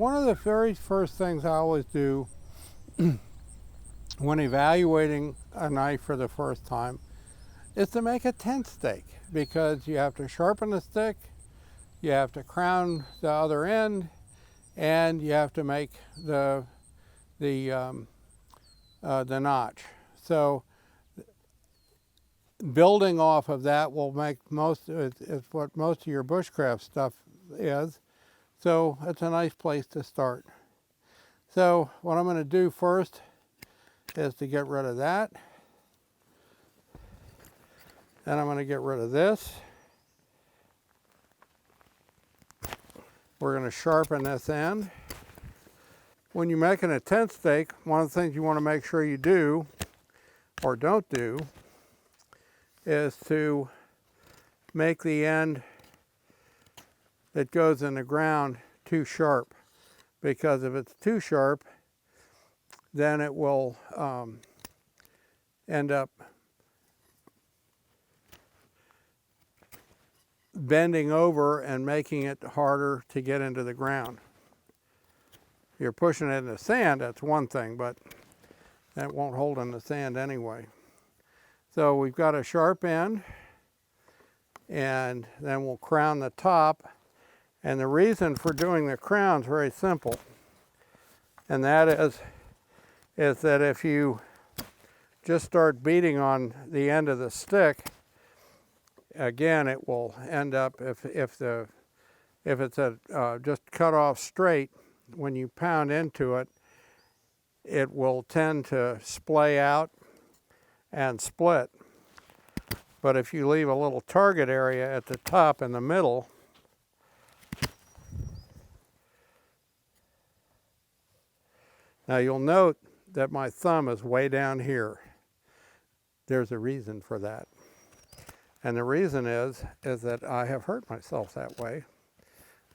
One of the very first things I always do when evaluating a knife for the first time is to make a tent stake, because you have to sharpen the stick, you have to crown the other end, and you have to make the notch. So building off of that will make is what most of your bushcraft stuff is. So it's a nice place to start. So what I'm going to do first is to get rid of that. Then I'm going to get rid of this. We're going to sharpen this end. When you're making a tent stake, one of the things you want to make sure you do, or don't do, is to make the end that goes in the ground too sharp. Because if it's too sharp, then it will end up bending over and making it harder to get into the ground. If you're pushing it in the sand, that's one thing, but that won't hold in the sand anyway. So we've got a sharp end, and then we'll crown the top. And the reason for doing the crown is very simple, and that is that if you just start beating on the end of the stick, again, it will end up, if it's just cut off straight, when you pound into it, it will tend to splay out and split. But if you leave a little target area at the top in the middle, now you'll note that my thumb is way down here. There's a reason for that. And the reason is that I have hurt myself that way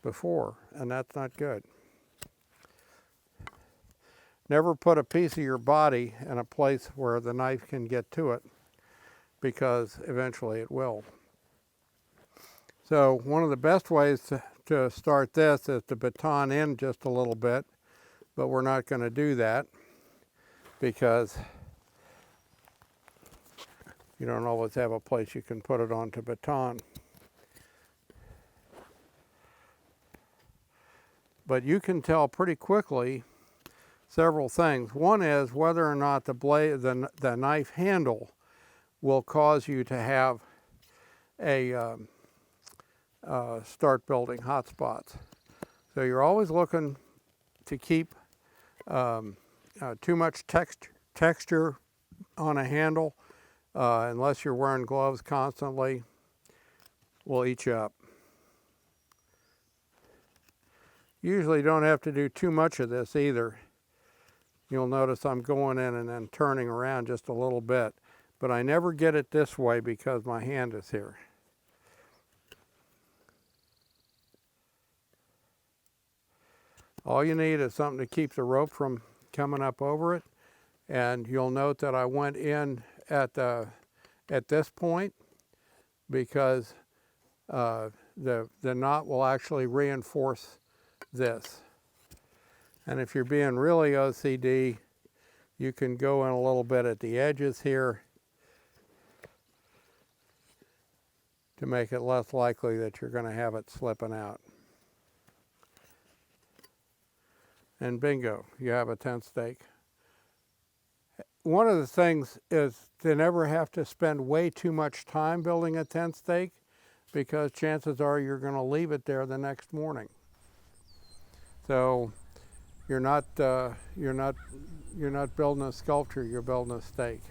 before, and that's not good. Never put a piece of your body in a place where the knife can get to it, because eventually it will. So one of the best ways to start this is to baton in just a little bit, but we're not going to do that because you don't always have a place you can put it on to baton. But you can tell pretty quickly several things. One is whether or not the knife handle will cause you to have a start building hot spots. So you're always looking to keep too much texture on a handle, unless you're wearing gloves constantly, will eat you up. Usually don't have to do too much of this either. You'll notice I'm going in and then turning around just a little bit, but I never get it this way because my hand is here. All you need is something to keep the rope from coming up over it, and you'll note that I went in at this point because the knot will actually reinforce this. And if you're being really OCD, you can go in a little bit at the edges here to make it less likely that you're going to have it slipping out. And bingo, you have a tent stake. One of the things is to never have to spend way too much time building a tent stake, because chances are you're going to leave it there the next morning. So you're not building a sculpture, you're building a stake.